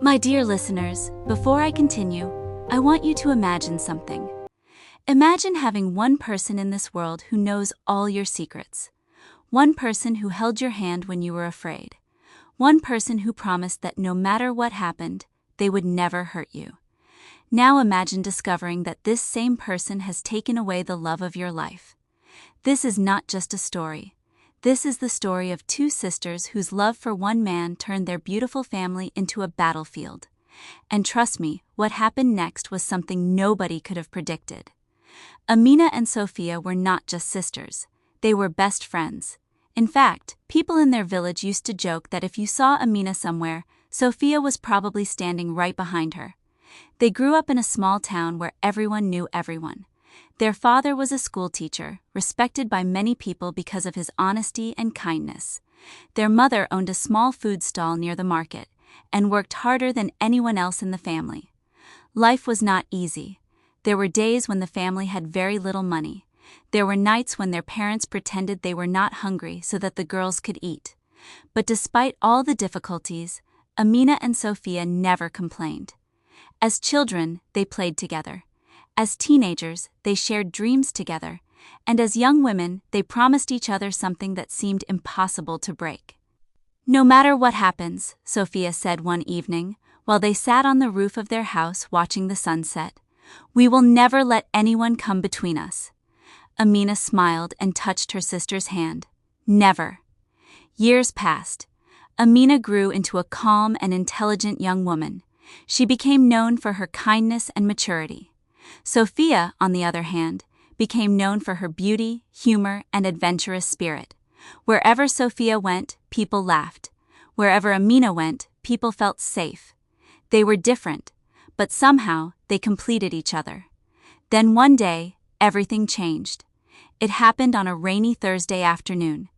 My dear listeners, before I continue, I want you to imagine something. Imagine having one person in this world who knows all your secrets. One person who held your hand when you were afraid. One person who promised that no matter what happened, they would never hurt you. Now imagine discovering that this same person has taken away the love of your life. This is not just a story. This is the story of two sisters whose love for one man turned their beautiful family into a battlefield. And trust me, what happened next was something nobody could have predicted. Amina and Sophia were not just sisters. They were best friends. In fact, people in their village used to joke that if you saw Amina somewhere, Sophia was probably standing right behind her. They grew up in a small town where everyone knew everyone. Their father was a schoolteacher, respected by many people because of his honesty and kindness. Their mother owned a small food stall near the market and worked harder than anyone else in the family. Life was not easy. There were days when the family had very little money. There were nights when their parents pretended they were not hungry so that the girls could eat. But despite all the difficulties, Amina and Sophia never complained. As children, they played together. As teenagers, they shared dreams together. And as young women, they promised each other something that seemed impossible to break. "No matter what happens," Sophia said one evening, while they sat on the roof of their house watching the sunset, "we will never let anyone come between us." Amina smiled and touched her sister's hand. Never. Years passed. Amina grew into a calm and intelligent young woman. She became known for her kindness and maturity. Sophia, on the other hand, became known for her beauty, humor, and adventurous spirit. Wherever Sophia went, people laughed. Wherever Amina went, people felt safe. They were different, but somehow they completed each other. Then one day, everything changed. It happened on a rainy Thursday afternoon.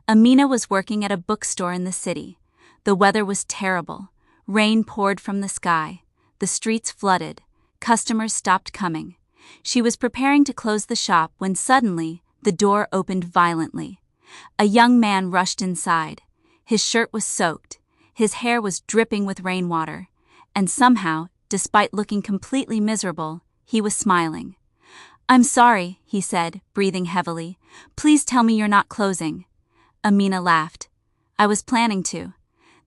Amina was working at a bookstore in the city. The weather was terrible. Rain poured from the sky. The streets flooded. Customers stopped coming. She was preparing to close the shop when suddenly the door opened violently. A young man rushed inside. His shirt was soaked. His hair was dripping with rainwater. And somehow, despite looking completely miserable, he was smiling. "I'm sorry," he said, breathing heavily. "Please tell me you're not closing." Amina laughed. "I was planning to."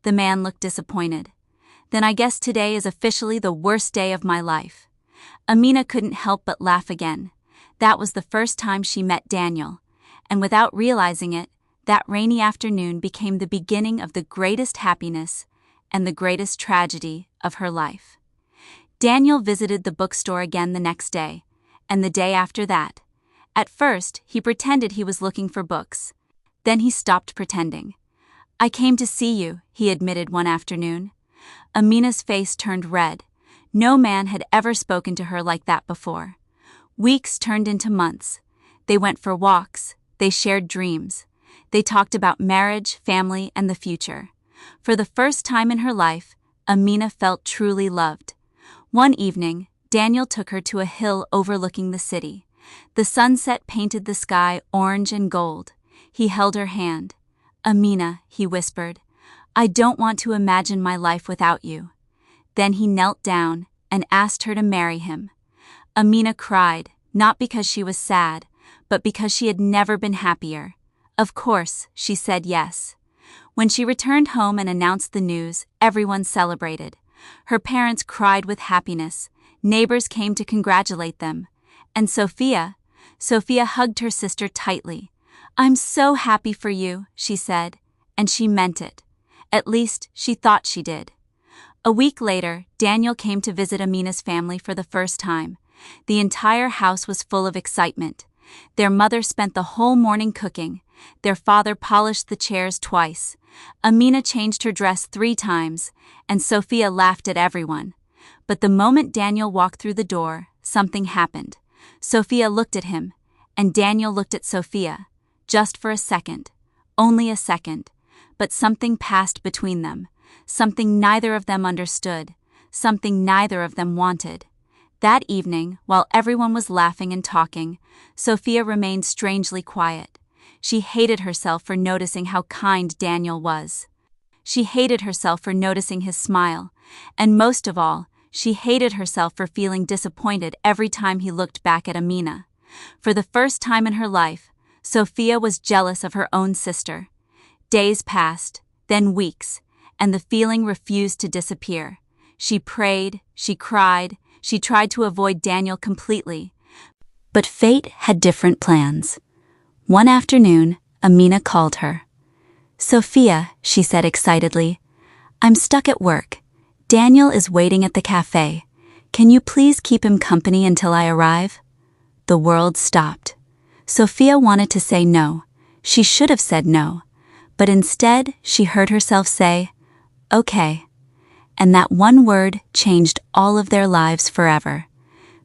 The man looked disappointed. "Then I guess today is officially the worst day of my life." Amina couldn't help but laugh again. That was the first time she met Daniel. And without realizing it, that rainy afternoon became the beginning of the greatest happiness and the greatest tragedy of her life. Daniel visited the bookstore again the next day, and the day after that. At first, he pretended he was looking for books. Then he stopped pretending. "I came to see you," he admitted one afternoon. Amina's face turned red. No man had ever spoken to her like that before. Weeks turned into months. They went for walks. They shared dreams. They talked about marriage, family, and the future. For the first time in her life, Amina felt truly loved. One evening, Daniel took her to a hill overlooking the city. The sunset painted the sky orange and gold. He held her hand. "Amina," he whispered, "I don't want to imagine my life without you." Then he knelt down and asked her to marry him. Amina cried, not because she was sad, but because she had never been happier. Of course, she said yes. When she returned home and announced the news, everyone celebrated. Her parents cried with happiness. Neighbors came to congratulate them. And Sophia hugged her sister tightly. "I'm so happy for you," she said, and she meant it. At least, she thought she did. A week later, Daniel came to visit Amina's family for the first time. The entire house was full of excitement. Their mother spent the whole morning cooking. Their father polished the chairs twice. Amina changed her dress 3 times, and Sophia laughed at everyone. But the moment Daniel walked through the door, something happened. Sophia looked at him, and Daniel looked at Sophia. Just for a second. Only a second. But something passed between them. Something neither of them understood. Something neither of them wanted. That evening, while everyone was laughing and talking, Sophia remained strangely quiet. She hated herself for noticing how kind Daniel was. She hated herself for noticing his smile, And most of all, she hated herself for feeling disappointed every time he looked back at Amina. For the first time in her life, Sophia was jealous of her own sister. Days passed, then weeks, and the feeling refused to disappear. She prayed, she cried, she tried to avoid Daniel completely. But fate had different plans. One afternoon, Amina called her. "Sophia," she said excitedly, "I'm stuck at work. Daniel is waiting at the cafe. Can you please keep him company until I arrive?" The world stopped. Sophia wanted to say no. She should have said no. But instead, she heard herself say, "Okay." And that one word changed all of their lives forever.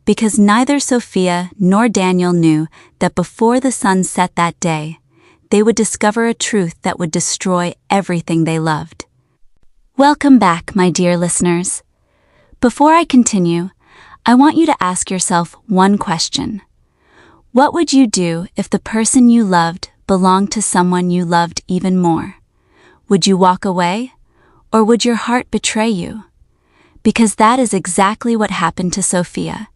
Because neither Sophia nor Daniel knew that before the sun set that day, they would discover a truth that would destroy everything they loved. Welcome back, my dear listeners. Before I continue, I want you to ask yourself one question. What would you do if the person you loved belonged to someone you loved even more? Would you walk away? Or would your heart betray you? Because that is exactly what happened to Sophia.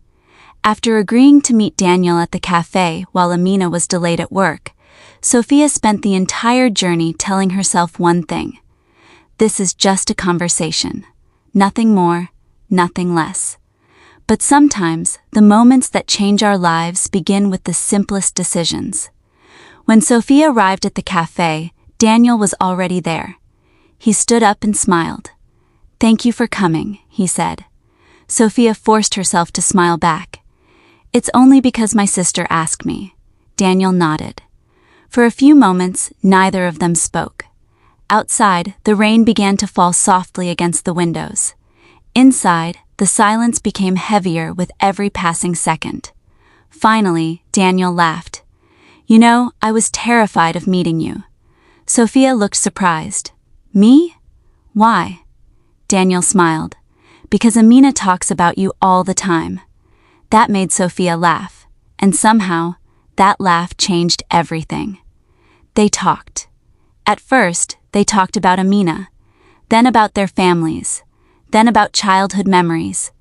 After agreeing to meet Daniel at the cafe while Amina was delayed at work, Sophia spent the entire journey telling herself one thing. This is just a conversation. Nothing more, nothing less. But sometimes, the moments that change our lives begin with the simplest decisions. When Sophia arrived at the cafe, Daniel was already there. He stood up and smiled. "Thank you for coming," he said. Sophia forced herself to smile back. "It's only because my sister asked me." Daniel nodded. For a few moments, neither of them spoke. Outside, the rain began to fall softly against the windows. Inside, the silence became heavier with every passing second. Finally, Daniel laughed. "You know, I was terrified of meeting you." Sophia looked surprised. "Me? Why?" Daniel smiled. "Because Amina talks about you all the time." That made Sophia laugh, and somehow, that laugh changed everything. They talked. At first, they talked about Amina, then about their families, then about childhood memories,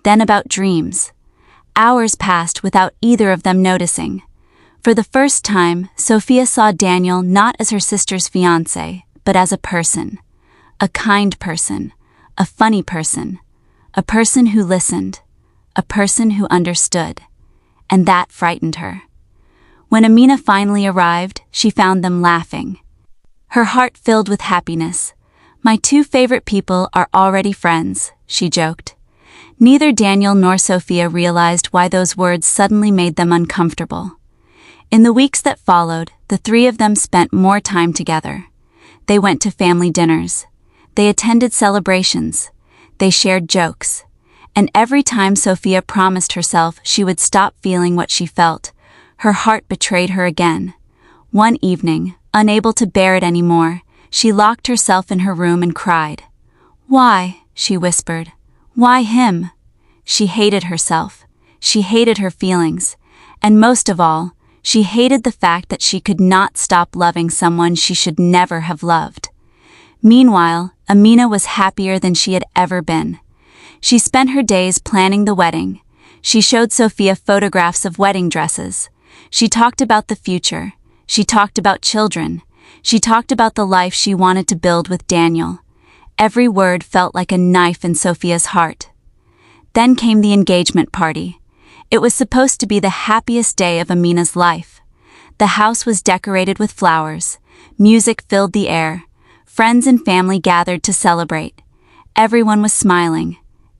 then about dreams. Hours passed without either of them noticing. For the first time, Sophia saw Daniel not as her sister's fiancé, but as a person. A kind person, a funny person, a person who listened, a person who understood. And that frightened her. When Amina finally arrived, she found them laughing. Her heart filled with happiness. "My two favorite people are already friends," she joked. Neither Daniel nor Sophia realized why those words suddenly made them uncomfortable. In the weeks that followed, the three of them spent more time together. They went to family dinners. They attended celebrations. They shared jokes. And every time Sophia promised herself she would stop feeling what she felt, her heart betrayed her again. One evening, unable to bear it anymore, she locked herself in her room and cried. "Why?" she whispered. "Why him?" She hated herself. She hated her feelings. And most of all, she hated the fact that she could not stop loving someone she should never have loved. Meanwhile, Amina was happier than she had ever been. She spent her days planning the wedding. She showed Sophia photographs of wedding dresses. She talked about the future. She talked about children. She talked about the life she wanted to build with Daniel. Every word felt like a knife in Sophia's heart. Then came the engagement party. It was supposed to be the happiest day of Amina's life. The house was decorated with flowers. Music filled the air. Friends and family gathered to celebrate. Everyone was smiling.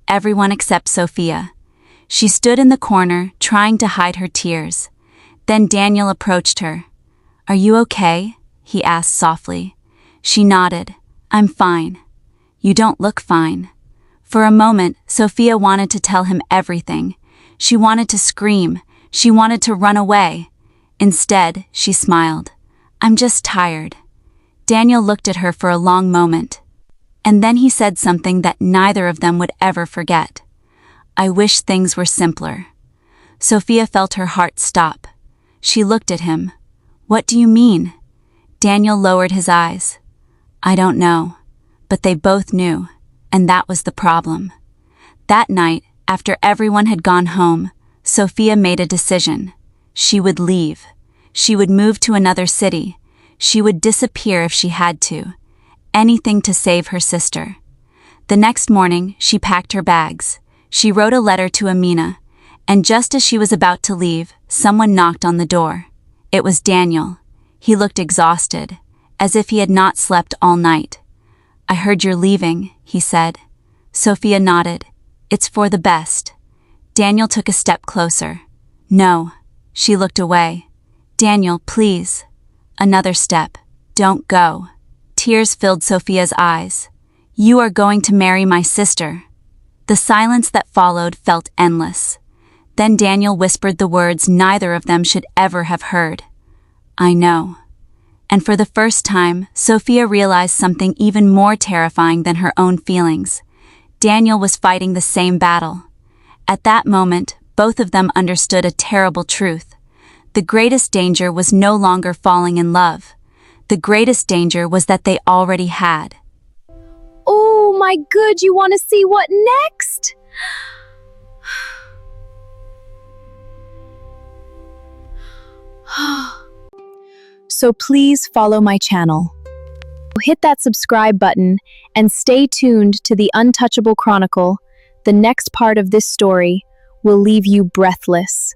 Everyone except Sophia. She stood in the corner, trying to hide her tears. Then Daniel approached her. "Are you okay?" he asked softly. She nodded. "I'm fine." "You don't look fine." For a moment, Sophia wanted to tell him everything. She wanted to scream. She wanted to run away. Instead, she smiled. "I'm just tired." Daniel looked at her for a long moment. And then he said something that neither of them would ever forget. "I wish things were simpler." Sophia felt her heart stop. She looked at him. "What do you mean?" Daniel lowered his eyes. "I don't know." But they both knew. And that was the problem. That night, after everyone had gone home, Sophia made a decision. She would leave. She would move to another city. She would disappear if she had to. Anything to save her sister. The next morning, she packed her bags. She wrote a letter to Amina, and just as she was about to leave, someone knocked on the door. It was Daniel. He looked exhausted, as if he had not slept all night. "I heard you're leaving," he said. Sophia nodded. "It's for the best." Daniel took a step closer. "No." She looked away. "Daniel, please." Another step. "Don't go." Tears filled Sophia's eyes. "You are going to marry my sister." The silence that followed felt endless. Then Daniel whispered the words neither of them should ever have heard. "I know." And for the first time, Sophia realized something even more terrifying than her own feelings. Daniel was fighting the same battle. At that moment, both of them understood a terrible truth. The greatest danger was no longer falling in love. The greatest danger was that they already had. Oh my good, you want to see what next? So please follow my channel. Hit that subscribe button and stay tuned to the Untouchable Chronicle. The next part of this story will leave you breathless.